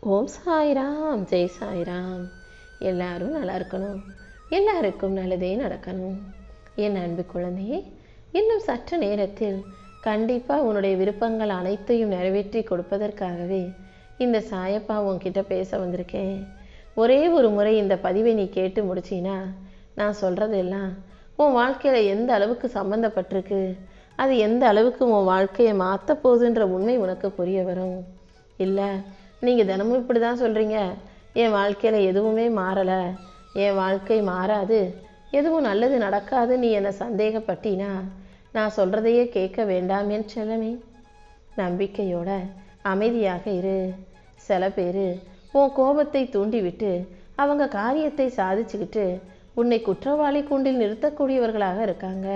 ஓம் சாய்ராம், ஜெய் சாய்ராம். எல்லாரும் நல்லா இருக்கணும், எல்லாருக்கும் நல்லதே நடக்கணும். என் அன்பு குழந்தையே, இன்னும் சற்று நேரத்தில் கண்டிப்பாக உன்னுடைய விருப்பங்கள் அனைத்தையும் நிறைவேற்றி கொடுப்பதற்காகவே இந்த சாயப்பா உன்கிட்ட பேச வந்திருக்கேன். ஒரே ஒரு முறை இந்த பதிவை நீ கேட்டு முடிச்சின்னா நான் சொல்கிறதெல்லாம் உன் வாழ்க்கையில் எந்த அளவுக்கு சம்மந்தப்பட்டிருக்கு, அது எந்த அளவுக்கு உன் வாழ்க்கையை மாற்ற போகுதுன்ற உண்மை உனக்கு புரிய வரும். இல்லை, நீங்கள் தினமும் இப்படி தான் சொல்கிறீங்க, என் வாழ்க்கையில் எதுவுமே மாறலை, என் வாழ்க்கை மாறாது, எதுவும் நல்லது நடக்காது, நீ என்னை சந்தேகப்பட்டினா நான் சொல்கிறதையே கேட்க வேண்டாம் என் செல்லமே. நம்பிக்கையோட அமைதியாக இரு. சில பேர் உன் கோபத்தை தூண்டிவிட்டு அவங்க காரியத்தை சாதிச்சுக்கிட்டு உன்னை குற்றவாளி கூண்டில் நிறுத்தக்கூடியவர்களாக இருக்காங்க.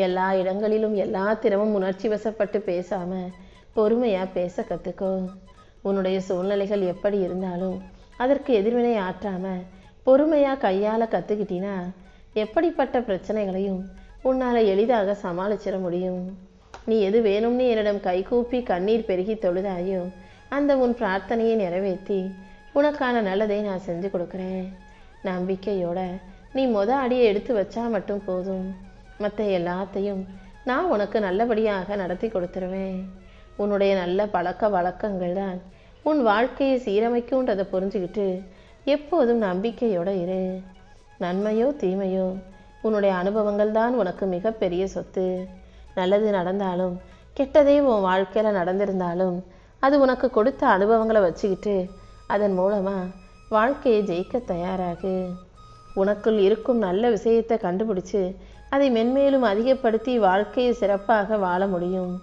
எல்லா இடங்களிலும் எல்லா தினமும் உணர்ச்சி வசப்பட்டு பேசாமல் பொறுமையாக பேச கற்றுக்கோ. உன்னுடைய சூழ்நிலைகள் எப்படி இருந்தாலும் அதற்கு எதிர்வினை ஆற்றாமல் பொறுமையாக கையாள கற்றுக்கிட்டினா எப்படிப்பட்ட பிரச்சனைகளையும் உன்னால் எளிதாக சமாளிச்சிட முடியும். நீ எது வேணும்னு என்னிடம் கைகூப்பி கண்ணீர் பெருகி தொழுதாயோ அந்த உன் பிரார்த்தனையை நிறைவேற்றி உனக்கான நல்லதை நான் செஞ்சு கொடுக்குறேன். நம்பிக்கையோட நீ அடியை எடுத்து வச்சா மட்டும் போதும், மற்ற எல்லாத்தையும் நான் உனக்கு நல்லபடியாக நடத்தி கொடுத்துருவேன். உன்னுடைய நல்ல பழக்க வழக்கங்கள் தான் உன் வாழ்க்கையை சீரமைக்கும்ன்றதை புரிஞ்சுக்கிட்டு எப்போதும் நம்பிக்கையோடு இரு. நன்மையோ தீமையோ உன்னுடைய அனுபவங்கள் தான் உனக்கு மிகப்பெரிய சொத்து. நல்லது நடந்தாலும் கெட்டதே உன் வாழ்க்கையில் நடந்திருந்தாலும் அது உனக்கு கொடுத்த அனுபவங்களை வச்சுக்கிட்டு அதன் மூலமாக வாழ்க்கையை ஜெயிக்க தயாராகு. உனக்குள் இருக்கும் நல்ல விஷயத்தை கண்டுபிடிச்சு அதை மென்மேலும் அதிகப்படுத்தி வாழ்க்கையை சிறப்பாக வாழ முடியும்.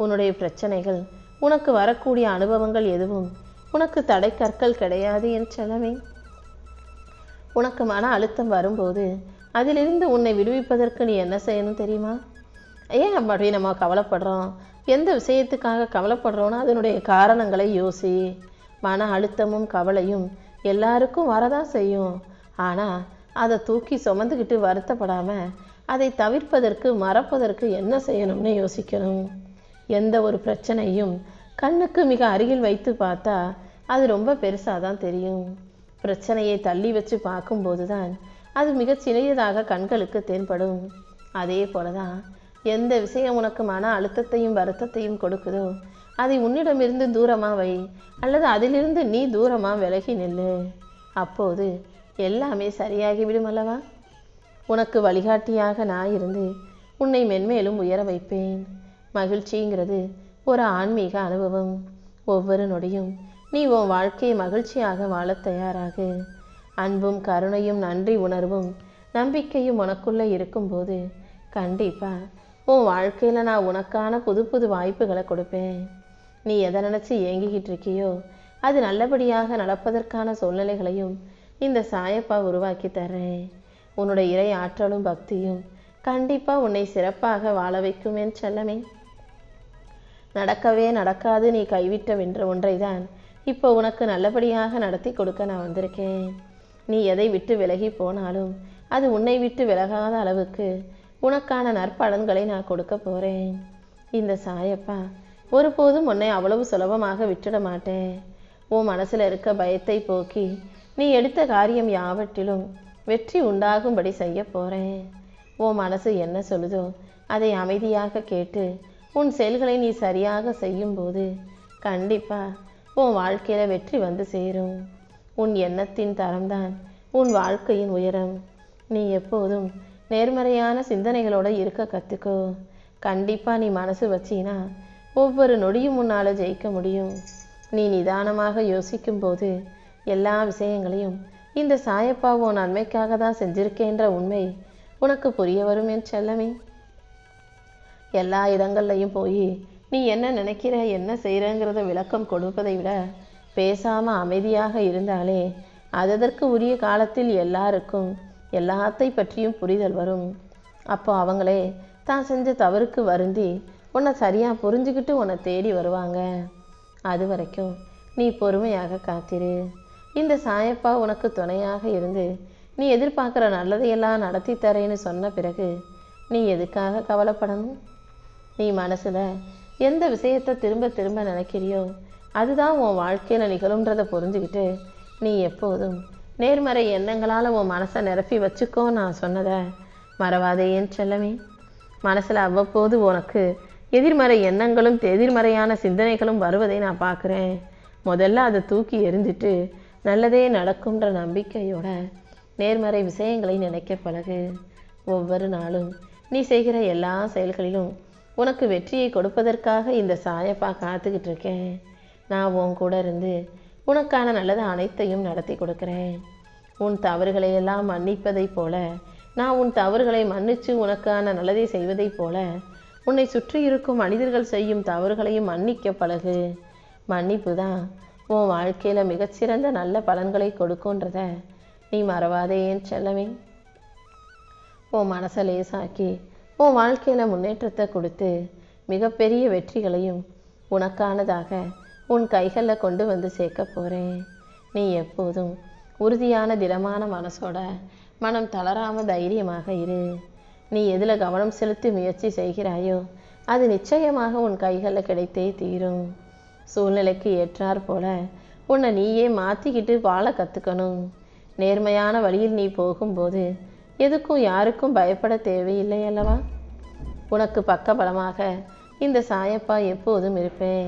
உன்னுடைய பிரச்சனைகள், உனக்கு வரக்கூடிய அனுபவங்கள் எதுவும் உனக்கு தடை கற்கள் கிடையாது என் செல்லமே. உனக்கு மன அழுத்தம் வரும்போது அதிலிருந்து உன்னை விடுவிப்பதற்கு நீ என்ன செய்யணும் தெரியுமா? ஏன் அப்படி நம்ம கவலைப்படுறோம், எந்த விஷயத்துக்காக கவலைப்படுறோன்னா அதனுடைய காரணங்களை யோசி. மன அழுத்தமும் கவலையும் எல்லாருக்கும் வரதான் செய்யும். ஆனால் அதை தூக்கி சுமந்துக்கிட்டு வருத்தப்படாமல் அதை தவிர்ப்பதற்கு மறப்பதற்கு என்ன செய்யணும்னு யோசிக்கணும். எந்த ஒரு பிரச்சனையும் கண்ணுக்கு மிக அருகில் வைத்து பார்த்தா அது ரொம்ப பெருசாக தான் தெரியும். பிரச்சனையை தள்ளி வச்சு பார்க்கும்போது தான் அது மிக சிறியதாக கண்களுக்கு தென்படும். அதே போல தான் எந்த விஷயம் உனக்கு மன அழுத்தத்தையும் வருத்தத்தையும் கொடுக்குதோ அதை உன்னிடமிருந்து தூரமாக வை, அல்லது அதிலிருந்து நீ தூரமாக விலகி நில்லு. அப்போது எல்லாமே சரியாகிவிடும் அல்லவா? உனக்கு வழிகாட்டியாக நான் இருந்து உன்னை மென்மேலும் உயர வைப்பேன். மகிழ்ச்சிங்கிறது ஒரு ஆன்மீக அனுபவம். ஒவ்வொரு நொடியும் நீ உன் வாழ்க்கையை மகிழ்ச்சியாக வாழ தயாராகு. அன்பும் கருணையும் நன்றி உணர்வும் நம்பிக்கையும் உனக்குள்ளே இருக்கும்போது கண்டிப்பாக உன் வாழ்க்கையில் நான் உனக்கான புது புது வாய்ப்புகளை கொடுப்பேன். நீ எதை நினச்சி ஏங்கிக்கிட்டு இருக்கியோ அது நல்லபடியாக நடப்பதற்கான சூழ்நிலைகளையும் இந்த சாயப்பா உருவாக்கி தர்றேன். உன்னுடைய இறை ஆற்றலும் பக்தியும் கண்டிப்பாக உன்னை சிறப்பாக வாழ வைக்கும் என் செல்லமே. நடக்கவே நடக்காது நீ கைவிட்ட வென்ற ஒன்றை தான் இப்போ உனக்கு நல்லபடியாக நடத்தி கொடுக்க நான் வந்திருக்கேன். நீ எதை விட்டு விலகி போனாலும் அது உன்னை விட்டு விலகாத அளவுக்கு உனக்கான நற்பலன்களை நான் கொடுக்க போகிறேன். இந்த சாயப்பா ஒருபோதும் உன்னை அவ்வளவு சுலபமாக விட்டுட மாட்டேன். உன் மனசில் இருக்க பயத்தை போக்கி நீ எடுத்த காரியம் யாவற்றிலும் வெற்றி உண்டாகும்படி செய்ய போகிறேன். உன் மனசு என்ன சொல்லுதோ அதை அமைதியாக கேட்டு உன் செயல்களை நீ சரியாக செய்யும்போது கண்டிப்பாக உன் வாழ்க்கையில் வெற்றி வந்து சேரும். உன் எண்ணத்தின் தரம்தான் உன் வாழ்க்கையின் உயரம். நீ எப்போதும் நேர்மறையான சிந்தனைகளோடு இருக்க கற்றுக்கோ. கண்டிப்பாக நீ மனசு வச்சினா ஒவ்வொரு நொடியும் உன்னால் ஜெயிக்க முடியும். நீ நிதானமாக யோசிக்கும்போது எல்லா விஷயங்களையும் இந்த சாயப்பா உன் நன்மைக்காக தான் செஞ்சிருக்கேன்ற உண்மை உனக்கு புரிய வரும் என் செல்லமே. எல்லா இடங்கள்லையும் போய் நீ என்ன நினைக்கிற என்ன செய்கிறங்கிறத விளக்கம் கொடுப்பதை விட பேசாமல் அமைதியாக இருந்தாலே அதற்கு உரிய காலத்தில் எல்லாருக்கும் எல்லாத்தை பற்றியும் புரிதல் வரும். அப்போ அவங்களே தான் செஞ்ச தவறுக்கு வருந்தி உன்னை சரியாக புரிஞ்சுக்கிட்டு உன்னை தேடி வருவாங்க. அது வரைக்கும் நீ பொறுமையாக காத்திரு. இந்த சாயப்பா உனக்கு துணையாக இருந்து நீ எதிர்பார்க்குற நல்லதையெல்லாம் நடத்தி தரேன்னு சொன்ன பிறகு நீ எதுக்காக கவலைப்படணும்? நீ மனசில் எந்த விஷயத்தை திரும்ப திரும்ப நினைக்கிறியோ அதுதான் உன் வாழ்க்கையில் நிகழும்ன்றதை புரிஞ்சுக்கிட்டு நீ எப்போதும் நேர்மறை எண்ணங்களால் உன் மனசை நிரப்பி வச்சுக்கோ. நான் சொன்னதை மறவாதே என் செல்லமே. மனசில் அவ்வப்போது உனக்கு எதிர்மறை எண்ணங்களும் எதிர்மறையான சிந்தனைகளும் வருவதை நான் பார்க்குறேன். முதல்ல அதை தூக்கி எறிஞ்சிட்டு நல்லதே நடக்கும்ன்ற நம்பிக்கையோட நேர்மறை விஷயங்களை நினைக்க பழகு. ஒவ்வொரு நாளும் நீ செய்கிற எல்லா செயல்களிலும் உனக்கு வெற்றியை கொடுப்பதற்காக இந்த சாயப்பா காத்துக்கிட்டு இருக்கேன். நான் உன் கூட இருந்து உனக்கான நல்லது அனைத்தையும் நடத்தி கொடுக்குறேன். உன் தவறுகளை எல்லாம் மன்னிப்பதைப் போல நான் உன் தவறுகளை மன்னித்து உனக்கான நல்லதை செய்வதைப் போல உன்னை சுற்றி இருக்கும் மனிதர்கள் செய்யும் தவறுகளையும் மன்னிக்க பழகு. மன்னிப்பு தான் உன் வாழ்க்கையில் மிகச்சிறந்த நல்ல பலன்களை கொடுக்குன்றத நீ மறவாதே என் செல்லமே. உன் மனசை லேசாக்கி உன் வாழ்க்கையில் முன்னேற்றத்தை கொடுத்து மிகப்பெரிய வெற்றிகளையும் உனக்கானதாக உன் கைகளில் கொண்டு வந்து சேர்க்க போகிறேன். நீ எப்போதும் உறுதியான திடமான மனசோட மனம் தளராமல் தைரியமாக இரு. நீ எதில் கவனம் செலுத்தி முயற்சி செய்கிறாயோ அது நிச்சயமாக உன் கைகளில் கிடைத்தே தீரும். சூழ்நிலைக்கு ஏற்றாற் போல உன்னை நீயே மாற்றிக்கிட்டு வாழ கற்றுக்கணும். நேர்மையான வழியில் நீ போகும்போது எதுக்கும் யாருக்கும் பயப்பட தேவையில்லை அல்லவா? உனக்கு பக்கபலமாக இந்த சாயப்பா எப்போதும் இருப்பேன்.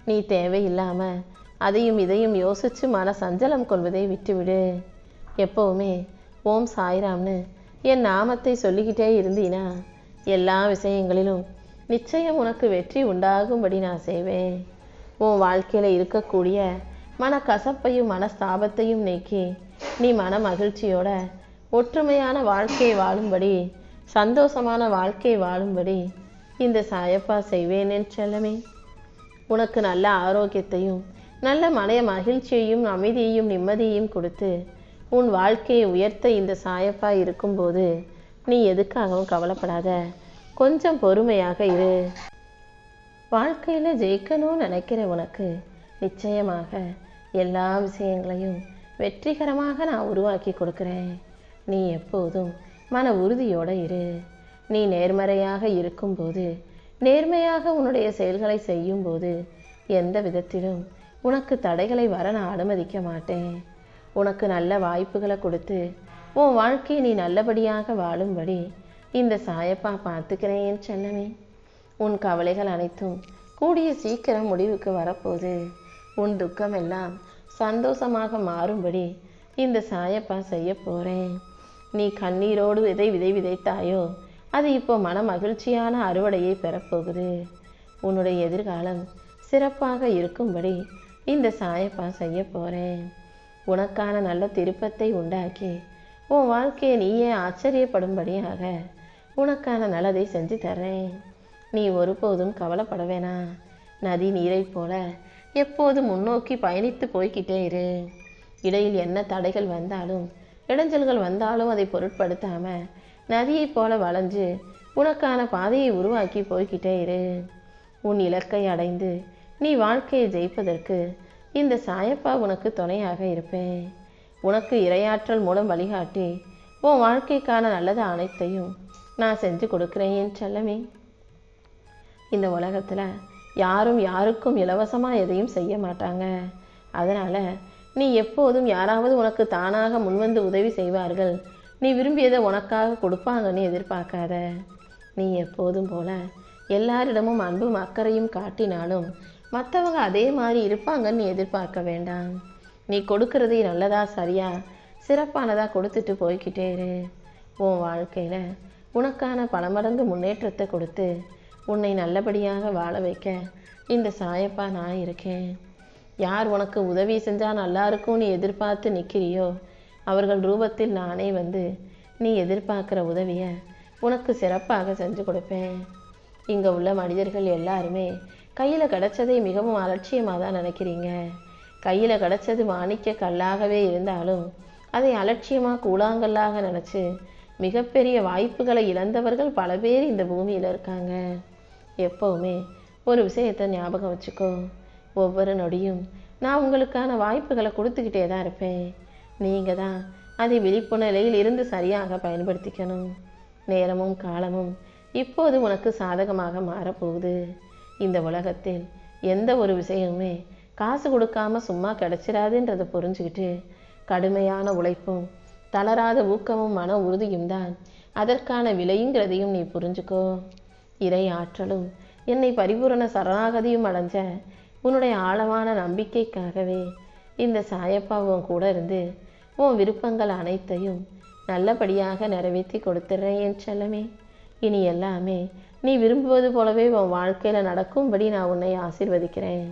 நீ தேவையில்லாமல் அதையும் இதையும் யோசித்து மன சஞ்சலம் கொள்வதை விட்டுவிடு. எப்போவுமே ஓம் சாய்ராம்னு என் நாமத்தை சொல்லிக்கிட்டே இருந்தீனா எல்லா விஷயங்களிலும் நிச்சயம் உனக்கு வெற்றி உண்டாகும்படி நான் செய்வேன். உன் வாழ்க்கையில் இருக்கக்கூடிய மனக்கசப்பையும் மனஸ்தாபத்தையும் நீக்கி நீ மன மகிழ்ச்சியோட ஒற்றுமையான வாழ்க்கை வாழும்படி சந்தோஷமான வாழ்க்கை வாழும்படி இந்த சாயப்பா செய்வேன் என் செல்லமே. உனக்கு நல்ல ஆரோக்கியத்தையும் நல்ல மன மகிழ்ச்சியையும் அமைதியையும் நிம்மதியையும் கொடுத்து உன் வாழ்க்கையை உயர்த்த இந்த சாயப்பா இருக்கும்போது நீ எதுக்காகவும் கவலைப்படாத. கொஞ்சம் பொறுமையாக இரு. வாழ்க்கையில் ஜெயிக்கணும்னு நினைக்கிற உனக்கு நிச்சயமாக எல்லா விஷயங்களையும் வெற்றிகரமாக நான் உருவாக்கி கொடுக்குறேன். நீ எப்போதும் மன உறுதியோடு இரு. நீ நேர்மறையாக இருக்கும்போது நேர்மையாக உன்னுடைய செயல்களை செய்யும்போது எந்த விதத்திலும் உனக்கு தடைகளை வர நான் அனுமதிக்க மாட்டேன். உனக்கு நல்ல வாய்ப்புகளை கொடுத்து உன் வாழ்க்கையை நீ நல்லபடியாக வாழும்படி இந்த சாயப்பா பார்த்துக்கிறேன் என் செல்லமே. உன் கவலைகள் அனைத்தும் கூடிய சீக்கிரம் முடிவுக்கு வரப்போகுது. உன் துக்கம் எல்லாம் சந்தோஷமாக மாறும்படி இந்த சாயப்பா செய்ய போகிறேன். நீ கண்ணீரோடு விதை விதைத்தாயோ அது இப்போ மன மகிழ்ச்சியான அறுவடையை பெறப்போகுது. உன்னுடைய எதிர்காலம் சிறப்பாக இருக்கும்படி இந்த சாயப்பா செய்ய போகிறேன். உனக்கான நல்ல திருப்பத்தை உண்டாக்கி உன் வாழ்க்கையை நீயே ஆச்சரியப்படும்படியாக உனக்கான நல்லதை செஞ்சு தர்றேன். நீ ஒருபோதும் கவலைப்பட வேணாம். நதி நீரை போல எப்போதும் முன்னோக்கி பயணித்து போய்கிட்டே இரு. இடையில் என்ன தடைகள் வந்தாலும் இடைஞ்சல்கள் வந்தாலும் அதை பொருட்படுத்தாமல் நதியை போல வளைஞ்சு உனக்கான பாதையை உருவாக்கி போய்கிட்டே இரு. உன் இலக்கை அடைந்து நீ வாழ்க்கையை ஜெயிப்பதற்கு இந்த சாயப்பா உனக்கு துணையாக இருப்பேன். உனக்கு இரையாற்றல் மூலம் வழிகாட்டி உன் வாழ்க்கைக்கான நல்லது அனைத்தையும் நான் செஞ்சு கொடுக்குறேன் என் செல்லமே. இந்த உலகத்தில் யாரும் யாருக்கும் இலவசமாக எதையும் செய்ய மாட்டாங்க. அதனால் நீ எப்போதும் யாராவது உனக்கு தானாக முன்வந்து உதவி செய்வார்கள், நீ விரும்பியதை உனக்காக கொடுப்பாங்கன்னு எதிர்பார்க்காத. நீ எப்போதும் போல எல்லாரிடமும் அன்பும் அக்கறையும் காட்டினாலும் மற்றவங்க அதே மாதிரி இருப்பாங்கன்னு எதிர்பார்க்க வேண்டாம். நீ கொடுக்கறதை நல்லதா சரியா சிறப்பானதாக கொடுத்துட்டு போய்கிட்டே இரு. உன் வாழ்க்கையில் உனக்கான பல மடங்கு முன்னேற்றத்தை கொடுத்து உன்னை நல்லபடியாக வாழ வைக்க இந்த சாயப்பா நான் இருக்கேன். யார் உனக்கு உதவி செஞ்சால் நல்லா இருக்கும்னு எதிர்பார்த்து நிற்கிறியோ அவர்கள் ரூபத்தில் நானே வந்து நீ எதிர்பார்க்குற உதவியை உனக்கு சிறப்பாக செஞ்சு கொடுப்பேன். இங்கே உள்ள மனிதர்கள் எல்லாருமே கையில் கிடச்சதை மிகவும் அலட்சியமாக தான் நினைக்கிறீங்க. கையில் கிடச்சது மாணிக்க கல்லாகவே இருந்தாலும் அதை அலட்சியமாக கூழாங்கல்லாக நினச்சி மிகப்பெரிய வாய்ப்புகளை இழந்தவர்கள் பல பேர் இந்த பூமியில் இருக்காங்க. எப்போவுமே ஒரு விஷயத்தை ஞாபகம் வச்சுக்கோ. ஒவ்வொரு நொடியும் நான் உங்களுக்கான வாய்ப்புகளை கொடுத்துக்கிட்டே தான் இருப்பேன். நீங்கள் தான் அதை விழிப்புணர்வில் இருந்து சரியாக பயன்படுத்திக்கணும். நேரமும் காலமும் இப்போது உனக்கு சாதகமாக மாறப்போகுது. இந்த உலகத்தில் எந்த ஒரு விஷயமுமே காசு கொடுக்காம சும்மா கிடைச்சிடாதுன்றதை புரிஞ்சுக்கிட்டு கடுமையான உழைப்பும் தளராத ஊக்கமும் மன உறுதியும் தான் அதற்கான விலைங்கிறதையும் நீ புரிஞ்சுக்கோ. இறை ஆற்றலும் என்னை பரிபூரண சரணாகதியும் அடைஞ்ச உன்னுடைய ஆழமான நம்பிக்கைக்காகவே இந்த சாயப்பா உன் கூட இருந்து உன் விருப்பங்கள் அனைத்தையும் நல்லபடியாக நிறைவேற்றி கொடுத்துட்றேன் என் செல்லமே. இனி எல்லாமே நீ விரும்புவது போலவே உன் வாழ்க்கையில் நடக்கும்படி நான் உன்னை ஆசீர்வதிக்கிறேன்.